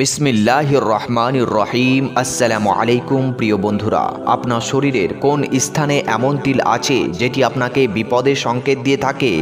বিসমিল্লাহির রহমানির রহিম। আসসালামু আলাইকুম প্রিয় বন্ধুরা, আপনার শরীরের কোন স্থানে এমন তিল আছে যেটি আপনাকে বিপদের সংকেত দিয়ে থাকে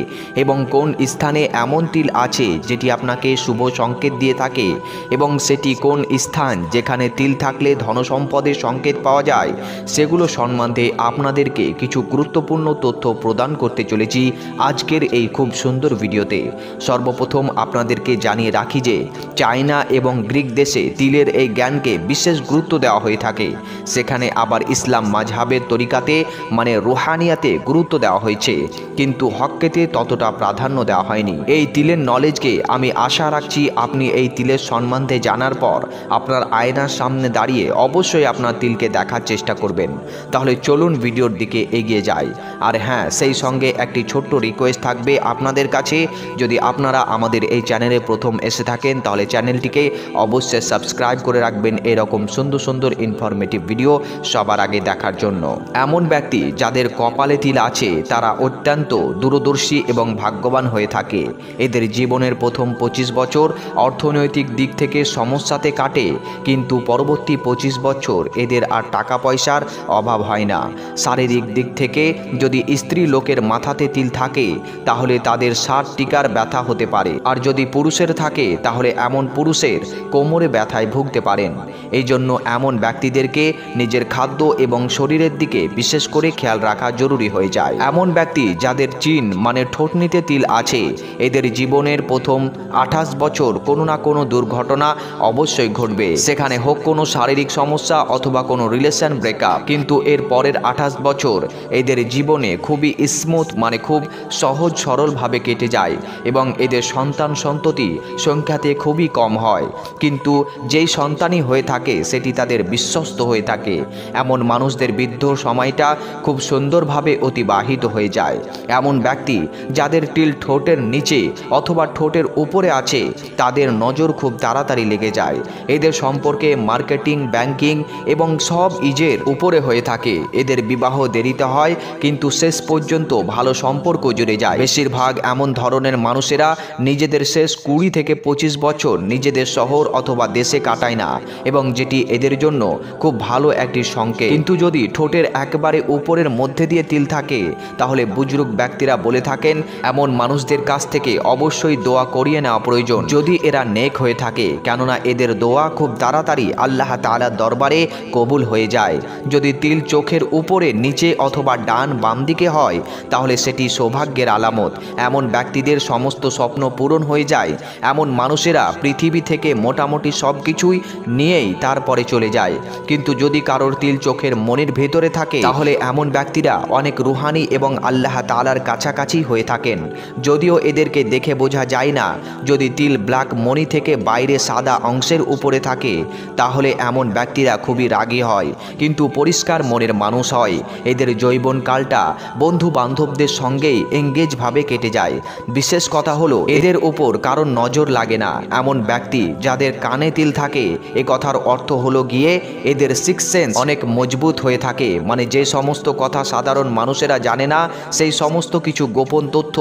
এবং কোন স্থানে এমন তিল আছে যেটি আপনাকে শুভ সংকেত দিয়ে থাকে এবং সেটি কোন স্থান যেখানে তিল থাকলে ধনসম্পদের সংকেত পাওয়া যায়, সেগুলো সম্বন্ধে আপনাদেরকে কিছু গুরুত্বপূর্ণ তথ্য প্রদান করতে চলেছি আজকের এই খুব সুন্দর ভিডিওতে। সর্বপ্রথম আপনাদেরকে জানিয়ে রাখি যে চায়না এবং গ্রিক দেশে তিলের এই জ্ঞানকে বিশেষ গুরুত্ব দেওয়া হয়ে থাকে, সেখানে আবার ইসলাম মাযহাবের তরিকাতে মানে রুহানিয়াতে গুরুত্ব দেওয়া হয়েছে, কিন্তু হক্কেতে ততটা প্রাধান্য দেওয়া হয়নি। এই তিলের নলেজকে আমি আশা রাখছি আপনি এই তিলের সম্বন্ধে জানার পর আপনার আয়নার সামনে দাঁড়িয়ে অবশ্যই আপনার তিলকে দেখার চেষ্টা করবেন। তাহলে চলুন ভিডিওর দিকে এগিয়ে যাই। আর হ্যাঁ, সেই সঙ্গে একটি ছোট্ট রিকোয়েস্ট থাকবে আপনাদের কাছে, যদি আপনারা আমাদের এই চ্যানেলে প্রথম এসে থাকেন তাহলে চ্যানেলটিকে অবশ্যই সাবস্ক্রাইব করে রাখবেন এরকম সুন্দর সুন্দর ইনফরমেটিভ ভিডিও সবার আগে দেখার জন্য। এমন ব্যক্তি যাদের কপালে তিল আছে তারা অত্যন্ত দূরদর্শী এবং ভাগ্যবান হয়ে থাকে। এদের জীবনের প্রথম 25 বছর অর্থনৈতিক দিক থেকে সমস্যাতে কাটে, কিন্তু পরবর্তী 25 বছর এদের আর টাকা পয়সার অভাব হয় না। শারীরিক দিক থেকে যদি স্ত্রী লোকের মাথাতে তিল থাকে তাহলে তাদের 60 টিকার ব্যথা হতে পারে, আর যদি পুরুষের থাকে তাহলে এমন পুরুষের কোমরে ব্যথায় ভুগতে পারেন। এই জন্য এমন ব্যক্তিদেরকে নিজের খাদ্য এবং শরীরের দিকে বিশেষ করে খেয়াল রাখা জরুরি হয়ে যায়। এমন ব্যক্তি যাদের চিন মানে ঠোঁটনিতে তিল আছে, এদের জীবনের প্রথম 28 বছর কোনো না কোনো দুর্ঘটনা অবশ্যই ঘটবে, সেখানে হোক কোনো শারীরিক সমস্যা অথবা কোনো রিলেশন ব্রেকআপ। কিন্তু এর পরের 28 বছর এদের জীবনে খুবই স্মুথ মানে খুব সহজ সরলভাবে কেটে যায় এবং এদের সন্তান সন্ততি সংখ্যাতে খুবই কম হয়, কিন্তু যেই সন্তানই হয়ে থাকে সেটি তাদের বিশ্বস্ত হয়ে থাকে। এমন মানুষদের বৃদ্ধ সময়টা খুব সুন্দরভাবে অতিবাহিত হয়ে যায়। এমন ব্যক্তি যাদের তিল ঠোঁটের নিচে অথবা ঠোঁটের উপরে আছে তাদের নজর খুব তাড়াতাড়ি লেগে যায়। এদের সম্পর্কে মার্কেটিং, ব্যাংকিং এবং সব ইজের উপরে হয়ে থাকে। এদের বিবাহ দেরিতে হয় কিন্তু শেষ পর্যন্ত ভালো সম্পর্ক জুড়ে যায়। বেশিরভাগ এমন ধরনের মানুষেরা নিজেদের শেষ 20 থেকে 25 বছর নিজেদের শহর অথবা দেশে কাটায় না, এবং যেটি এদের জন্য খুব ভালো একটি সংকেত। কিন্তু যদি ঠোঁটের একেবারে উপরের মধ্যে দিয়ে তিল থাকে তাহলে বুজুর্গ ব্যক্তিরা বলে থাকেন এমন মানুষদের কাছ থেকে অবশ্যই দোয়া করিয়ে নেওয়া প্রয়োজন যদি এরা নেক হয়ে থাকে, কেননা এদের দোয়া খুব তাড়াতাড়ি আল্লাহ তাআলার দরবারে কবুল হয়ে যায়। যদি তিল চোখের উপরে, নিচে অথবা ডান বাম দিকে হয় তাহলে সেটি সৌভাগ্যের আলামত। এমন ব্যক্তিদের সমস্ত স্বপ্ন পূরণ হয়ে যায়। এমন মানুষেরা পৃথিবী থেকে মোটামুটি সব কিছুই নিয়েই তারপরে চলে যায়। কিন্তু যদি কারোর তিল চোখের মনের ভেতরে থাকে তাহলে এমন ব্যক্তিরা অনেক রুহানি এবং আল্লাহ তাআলার কাছাকাছি হয়ে থাকেন, যদিও এদেরকে দেখে বোঝা যায় না। যদি তিল ব্ল্যাক মনি থেকে বাইরে সাদা অংশের উপরে থাকে তাহলে এমন ব্যক্তিরা খুবই রাগী হয়, কিন্তু পরিষ্কার মনের মানুষ হয়। এদের যৌবনকালটা বন্ধু বান্ধবদের সঙ্গেই এঙ্গেজভাবে কেটে যায়। বিশেষ কথা হলো এদের উপর কারোর নজর লাগে না। এমন ব্যক্তি যাদের কানে তিল থাকে, এ কথার অর্থ হলো গিয়ে এদের সিক্স সেন্স অনেক মজবুত হয়ে থাকে, মানে যে সমস্ত কথা সাধারণ মানুষেরা জানে না সেই সমস্ত কিছু গোপন তথ্য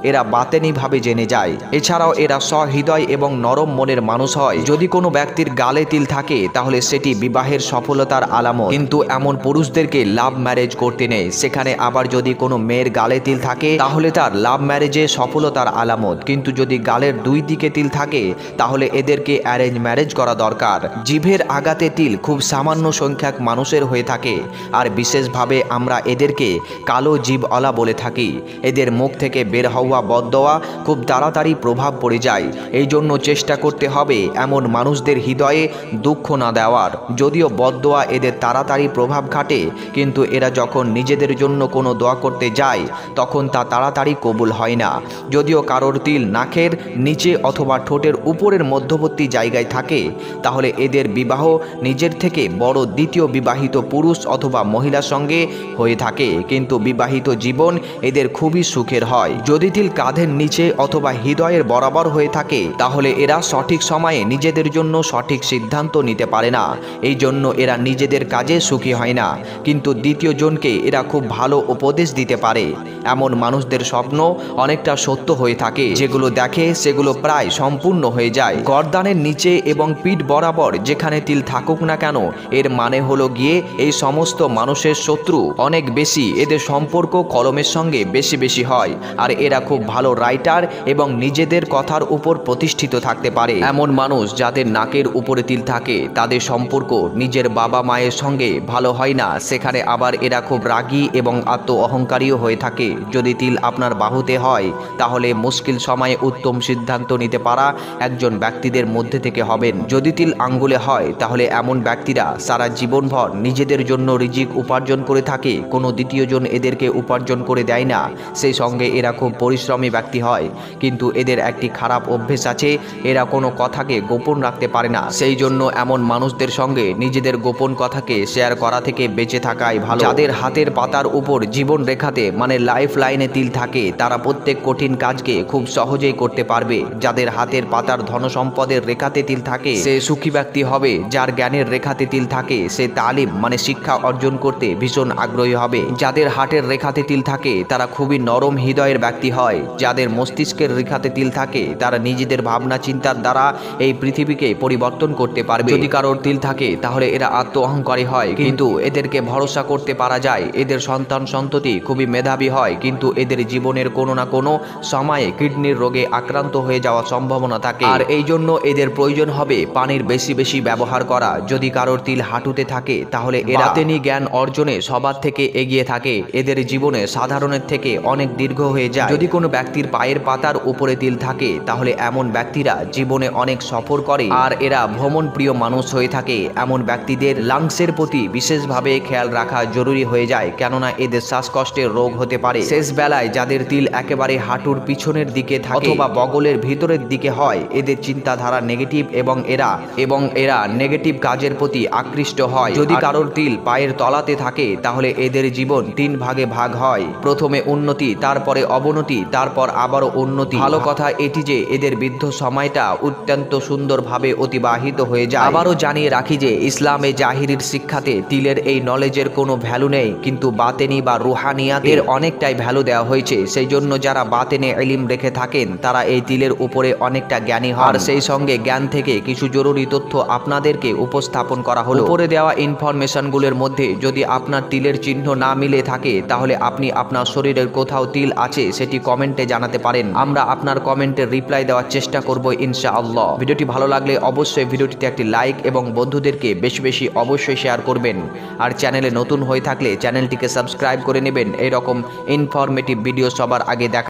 এরা বাতেনিভাবে জেনে যায়। এছাড়াও এরা সহৃদয় এবং নরম মনের মানুষ হয়। যদি কোনো ব্যক্তির গালে তিল থাকে তাহলে সেটি বিবাহের সফলতার আলামত, কিন্তু এমন পুরুষদেরকে লাভ ম্যারেজ করতে নেই। সেখানে আবার যদি কোনো মেয়ের গালে তিল থাকে তাহলে তার লাভ ম্যারেজে সফলতার আলামত, কিন্তু যদি গালের দুই দিকে তিল থাকে তাহলে এদেরকে অ্যারেঞ্জ ম্যারেজ করা দরকার। জিভের আগাতে তিল খুব সামান্য সংখ্যক মানুষের হয়ে থাকে, আর বিশেষভাবে আমরা এদেরকে কালো জিভওয়ালা বলে থাকি। এদের মুখ থেকে বের হওয়া বদদোয়া খুব তাড়াতাড়ি প্রভাব পড়ে যায়। এই জন্য চেষ্টা করতে হবে এমন মানুষদের হৃদয়ে দুঃখ না দেওয়ার। যদিও বদদোয়া এদের তাড়াতাড়ি প্রভাব খাটে, কিন্তু এরা যখন নিজেদের জন্য কোনো দোয়া করতে যায় তখন তা তাড়াতাড়ি কবুল হয় না। যদিও কারোর তিল নাকের নিচে অথবা ঠোঁটের উপরের মধ্যবর্তী জায়গায় থাকে তাহলে এদের বিবাহ নিজের থেকে বড় দ্বিতীয় বিবাহিত পুরুষ অথবা মহিলার সঙ্গে হয়ে থাকে, কিন্তু বিবাহিত জীবন এদের খুবই সুখের হয়। যদি তিল কাঁধের নিচে অথবা হৃদয়ের বরাবর হয়ে থাকে তাহলে এরা সঠিক সময়ে নিজেদের জন্য সঠিক সিদ্ধান্ত নিতে পারে না। এই জন্য এরা নিজেদের কাজে সুখী হয় না, কিন্তু দ্বিতীয় জনকে এরা খুব ভালো উপদেশ দিতে পারে। এমন মানুষদের স্বপ্ন অনেকটা সত্য হয়ে থাকে, যেগুলো দেখে সেগুলো প্রায় সম্পূর্ণ হয়ে যায়। গর্দানের নিচে নিচে এবং পিঠ বরাবর যেখানে তিল থাকুক না কেন, এর মানে হলো গিয়ে এই সমস্ত মানুষের শত্রু অনেক বেশি, এদের সম্পর্ক কলমের সঙ্গে বেশি বেশি হয়, আর এরা খুব ভালো রাইটার এবং নিজেদের কথার উপর প্রতিষ্ঠিত থাকতে পারে। এমন মানুষ যাদের নাকের উপরে তিল থাকে তাদের সম্পর্ক নিজের বাবা মায়ের সঙ্গে ভালো হয় না, সেখানে আবার এরা খুব রাগী এবং আত্ম অহংকারীও হয়ে থাকে। যদি তিল আপনার বাহুতে হয় তাহলে মুশকিল সময়ে উত্তম সিদ্ধান্ত নিতে পারা একজন ব্যক্তিদের মধ্যে থেকে হবেন। যদি তিল আঙ্গুলে হয় তাহলে এমন ব্যক্তিরা সারা জীবনভর নিজেদের জন্য রিজিক উপার্জন করে থাকে, কোনো দ্বিতীয়জন এদেরকে উপার্জন করে দেয় না। সেই সঙ্গে এরা খুব পরিশ্রমী ব্যক্তি হয়, কিন্তু এদের একটি খারাপ অভ্যেস আছে, এরা কোনো কথাকে গোপন রাখতে পারে না। সেই জন্য এমন মানুষদের সঙ্গে নিজেদের গোপন কথাকে শেয়ার করা থেকে বেঁচে থাকাই ভালো। যাদের হাতের পাতার উপর জীবন রেখাতে মানে লাইফ লাইনে তিল থাকে তারা প্রত্যেক কঠিন কাজকে খুব সহজেই করতে পারবে। যাদের হাতের পাতার ধনসম্পদের রেখাতে তিল থাকে সে সুখী ব্যক্তি হবে। যার জ্ঞানের রেখাতে তিল থাকে সে তালিম মানে শিক্ষা অর্জন করতে ভীষণ আগ্রহী হবে। যাদের হার্টের রেখাতে তিল থাকে তারা খুবই নরম হৃদয়ের ব্যক্তি হয়। যাদের মস্তিষ্কের রেখাতে তিল থাকে তারা নিজেদের ভাবনা চিন্তার দ্বারা এই পৃথিবীকে পরিবর্তন করতে পারবে। যদি কারোর তিল থাকে তাহলে এরা আত্ম অহংকারী হয়, কিন্তু এদেরকে ভরসা করতে পারা যায়। এদের সন্তান সন্ততি খুবই মেধাবী হয়, কিন্তু এদের জীবনের কোনো না কোনো সময়ে কিডনির রোগে আক্রান্ত হয়ে যাওয়ার সম্ভাবনা থাকে, আর এই জন্য এদের প্রয়োজন হবে পানির বেশি বেশি ব্যবহার করা। যদি কারোর তিল হাঁটুতে থাকে তাহলে এরা তেনি জ্ঞান অর্জনে সবার থেকে এগিয়ে থাকে। এদের জীবনে সাধারণের থেকে অনেক দীর্ঘ হয়ে যায়। যদি কোনো ব্যক্তির পায়ের পাতার উপরে তিল থাকে তাহলে এমন ব্যক্তিরা জীবনে অনেক সফর করে, আর এরা ভ্রমণ প্রিয় মানুষ হয়ে থাকে। এমন ব্যক্তিদের লাংসের প্রতি বিশেষভাবে খেয়াল রাখা জরুরি হয়ে যায়, কেননা এদের শ্বাসকষ্টের রোগ হতে পারে। শেষ বেলায় যাদের তিল একেবারে হাঁটুর পিছনের দিকে থাকে অথবা বগলের ভিতরের দিকে হয়, এদের চিন্তাধারা নেগেটিভ এবং এরা নেগেটিভ কাজের প্রতি আকৃষ্ট হয়। যদি কারোর তিল পায়ের তলাতে থাকে তাহলে এদের জীবন 3 ভাগে ভাগ হয়, প্রথমে উন্নতি, তারপরে অবনতি, তারপর আবারও উন্নতি। ভালো কথা এটি যে এদের বৃদ্ধ সময়টা অত্যন্ত সুন্দরভাবে অতিবাহিত হয়ে যায়। আবারও জানিয়ে রাখি যে ইসলামে জাহিরির শিক্ষাতে তিলের এই নলেজের কোনো ভ্যালু নেই, কিন্তু বাতেনি বা রুহানিয়াতের অনেকটাই ভ্যালু দেওয়া হয়েছে। সেই জন্য যারা বাতেনে ইলম রেখে থাকেন তারা এই তিলের উপরে অনেকটা জ্ঞানী হন। আর সেই সঙ্গে জ্ঞান থেকে কিছু জরুরি তথ্য আপনাদেরকে উপস্থাপন করা হলো। উপরে দেওয়া ইনফরমেশনগুলোর মধ্যে যদি আপনার তিলের চিহ্ন না মিলে থাকে তাহলে আপনি আপনার শরীরের কোথাও তিল আছে সেটি কমেন্টে জানাতে পারেন। আমরা আপনার কমেন্টের রিপ্লাই দেওয়ার চেষ্টা করব ইনশাআল্লাহ। ভিডিওটি ভালো লাগলে অবশ্যই ভিডিওটিতে একটি লাইক এবং বন্ধুদেরকে বেশি বেশি অবশ্যই শেয়ার করবেন। আর চ্যানেলে নতুন হয়ে থাকলে চ্যানেলটিকে সাবস্ক্রাইব করে নেবেন এরকম ইনফরমেটিভ ভিডিও সবার আগে দেখা